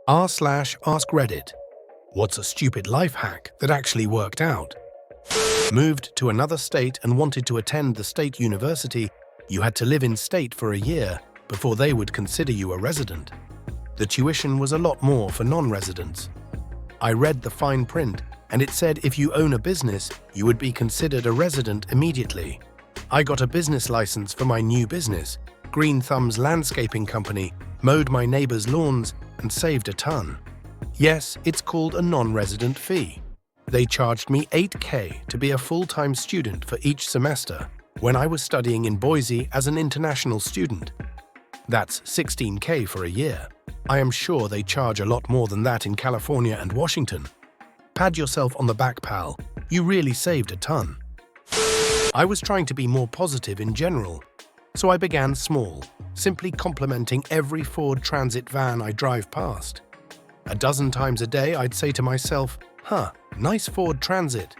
r/ask Reddit. What's a stupid life hack that actually worked out? Moved to another state and wanted to attend the state university, you had to live in state for a year before they would consider you a resident. The tuition was a lot more for non-residents. I read the fine print, and it said if you own a business, you would be considered a resident immediately. I got a business license for my new business, Green Thumbs Landscaping Company, mowed my neighbor's lawns, and saved a ton. Yes, it's called a non-resident fee. They charged me $8,000 to be a full-time student for each semester when I was studying in Boise as an international student. That's $16,000 for a year. I am sure they charge a lot more than that in California and Washington. Pat yourself on the back, pal. You really saved a ton. I was trying to be more positive in general, so I began small, simply complimenting every Ford Transit van I drive past. A dozen times a day I'd say to myself, nice Ford Transit.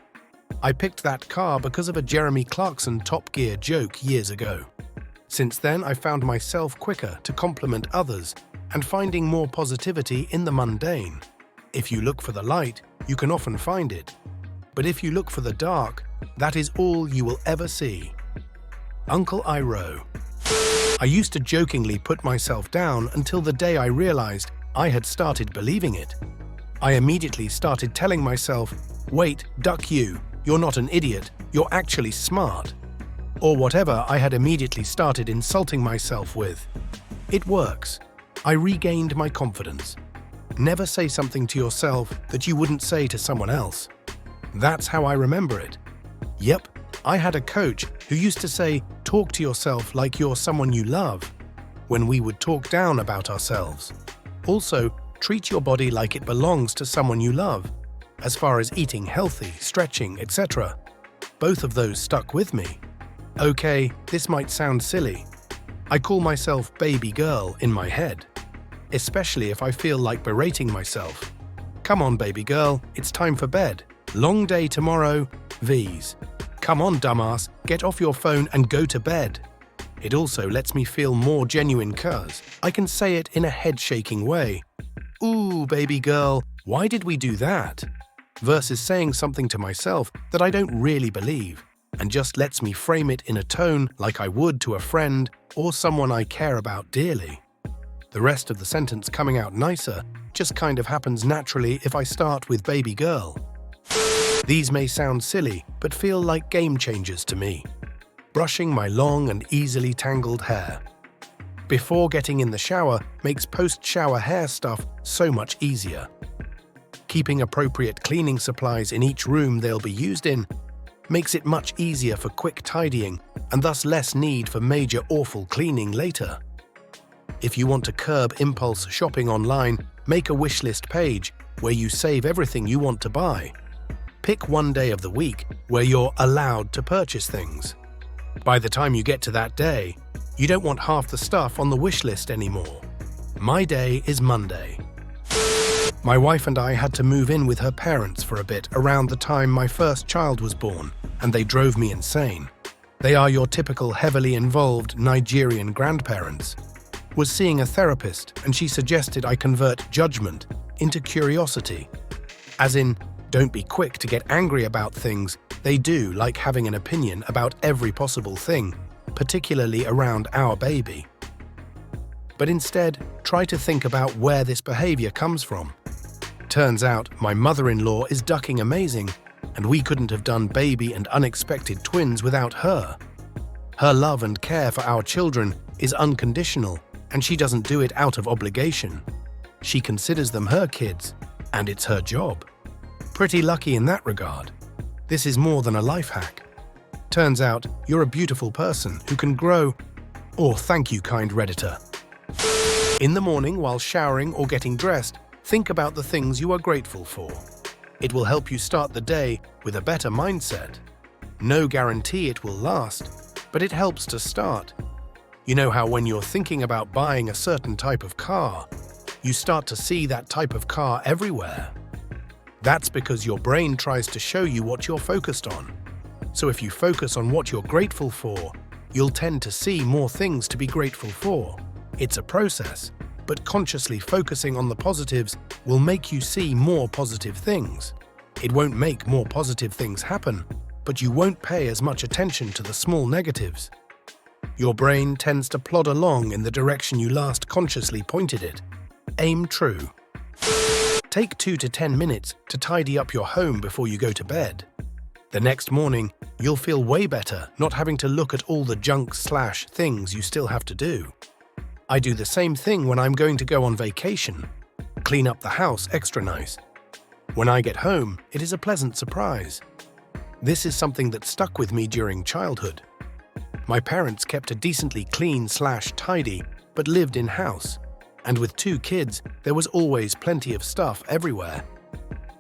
I picked that car because of a Jeremy Clarkson Top Gear joke years ago. Since then, I found myself quicker to compliment others and finding more positivity in the mundane. If you look for the light, you can often find it. But if you look for the dark, that is all you will ever see. Uncle Iroh. I used to jokingly put myself down until the day I realized I had started believing it. I immediately started telling myself, wait, duck you, you're not an idiot, you're actually smart. Or whatever I had immediately started insulting myself with. It works. I regained my confidence. Never say something to yourself that you wouldn't say to someone else. That's how I remember it. Yep, I had a coach who used to say, talk to yourself like you're someone you love, when we would talk down about ourselves. Also, treat your body like it belongs to someone you love, as far as eating healthy, stretching, etc. Both of those stuck with me. Okay, this might sound silly. I call myself baby girl in my head, especially if I feel like berating myself. Come on, baby girl, it's time for bed. Long day tomorrow, V's. Come on, dumbass, get off your phone and go to bed. It also lets me feel more genuine cuz I can say it in a head-shaking way. Ooh, baby girl, why did we do that? Versus saying something to myself that I don't really believe and just lets me frame it in a tone like I would to a friend or someone I care about dearly. The rest of the sentence coming out nicer just kind of happens naturally if I start with baby girl. These may sound silly, but feel like game changers to me. Brushing my long and easily tangled hair. Before getting in the shower makes post-shower hair stuff so much easier. Keeping appropriate cleaning supplies in each room they'll be used in makes it much easier for quick tidying and thus less need for major awful cleaning later. If you want to curb impulse shopping online, make a wishlist page where you save everything you want to buy. Pick one day of the week where you're allowed to purchase things. By the time you get to that day, you don't want half the stuff on the wish list anymore. My day is Monday. My wife and I had to move in with her parents for a bit around the time my first child was born, and they drove me insane. They are your typical heavily involved Nigerian grandparents. Was seeing a therapist, and she suggested I convert judgment into curiosity. As in, don't be quick to get angry about things. They do like having an opinion about every possible thing, particularly around our baby. But instead, try to think about where this behavior comes from. Turns out my mother-in-law is ducking amazing, and we couldn't have done baby and unexpected twins without her. Her love and care for our children is unconditional, and she doesn't do it out of obligation. She considers them her kids, and it's her job. Pretty lucky in that regard. This is more than a life hack. Turns out you're a beautiful person who can grow. Or thank you, kind Redditor. In the morning while showering or getting dressed, think about the things you are grateful for. It will help you start the day with a better mindset. No guarantee it will last, but it helps to start. You know how when you're thinking about buying a certain type of car, you start to see that type of car everywhere. That's because your brain tries to show you what you're focused on. So if you focus on what you're grateful for, you'll tend to see more things to be grateful for. It's a process, but consciously focusing on the positives will make you see more positive things. It won't make more positive things happen, but you won't pay as much attention to the small negatives. Your brain tends to plod along in the direction you last consciously pointed it. Aim true. Take 2 to 10 minutes to tidy up your home before you go to bed. The next morning, you'll feel way better not having to look at all the junk/things you still have to do. I do the same thing when I'm going to go on vacation. Clean up the house extra nice. When I get home, it is a pleasant surprise. This is something that stuck with me during childhood. My parents kept a decently clean/tidy, but lived in-house. And with 2 kids, there was always plenty of stuff everywhere.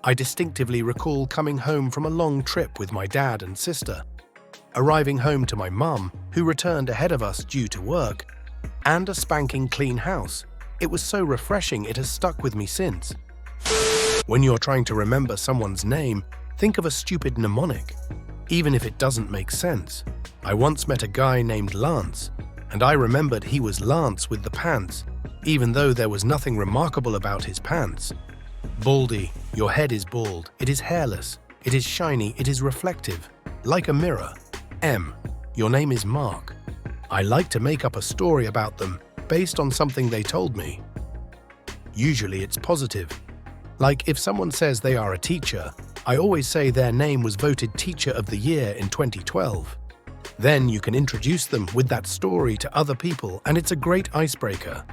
I distinctively recall coming home from a long trip with my dad and sister, arriving home to my mum, who returned ahead of us due to work, and a spanking clean house. It was so refreshing it has stuck with me since. When you're trying to remember someone's name, think of a stupid mnemonic, even if it doesn't make sense. I once met a guy named Lance, and I remembered he was Lance with the pants, even though there was nothing remarkable about his pants. Baldy, your head is bald, it is hairless, it is shiny, it is reflective, like a mirror. M, your name is Mark. I like to make up a story about them based on something they told me. Usually it's positive. Like if someone says they are a teacher, I always say their name was voted Teacher of the Year in 2012. Then you can introduce them with that story to other people and it's a great icebreaker.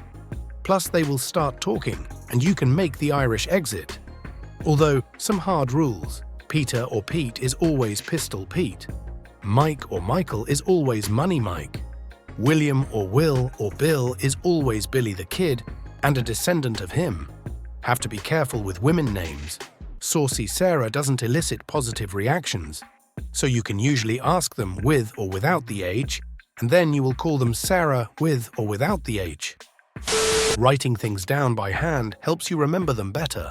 Plus they will start talking and you can make the Irish exit. Although, some hard rules. Peter or Pete is always Pistol Pete. Mike or Michael is always Money Mike. William or Will or Bill is always Billy the Kid and a descendant of him. Have to be careful with women names. Saucy Sarah doesn't elicit positive reactions, so you can usually ask them with or without the H, and then you will call them Sarah with or without the H. Writing things down by hand helps you remember them better.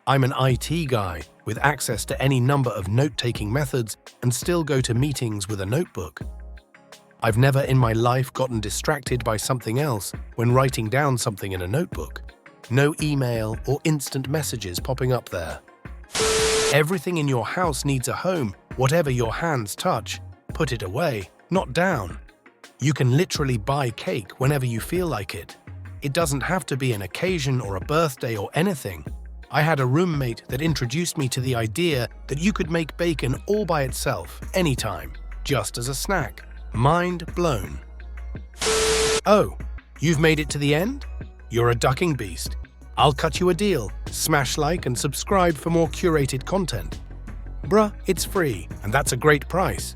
I'm an IT guy with access to any number of note-taking methods and still go to meetings with a notebook. I've never in my life gotten distracted by something else when writing down something in a notebook. No email or instant messages popping up there. Everything in your house needs a home. Whatever your hands touch, put it away, not down. You can literally buy cake whenever you feel like it. It doesn't have to be an occasion or a birthday or anything. I had a roommate that introduced me to the idea that you could make bacon all by itself, anytime, just as a snack. Mind blown. Oh, you've made it to the end? You're a ducking beast. I'll cut you a deal. Smash like and subscribe for more curated content. Bruh, it's free, and that's a great price.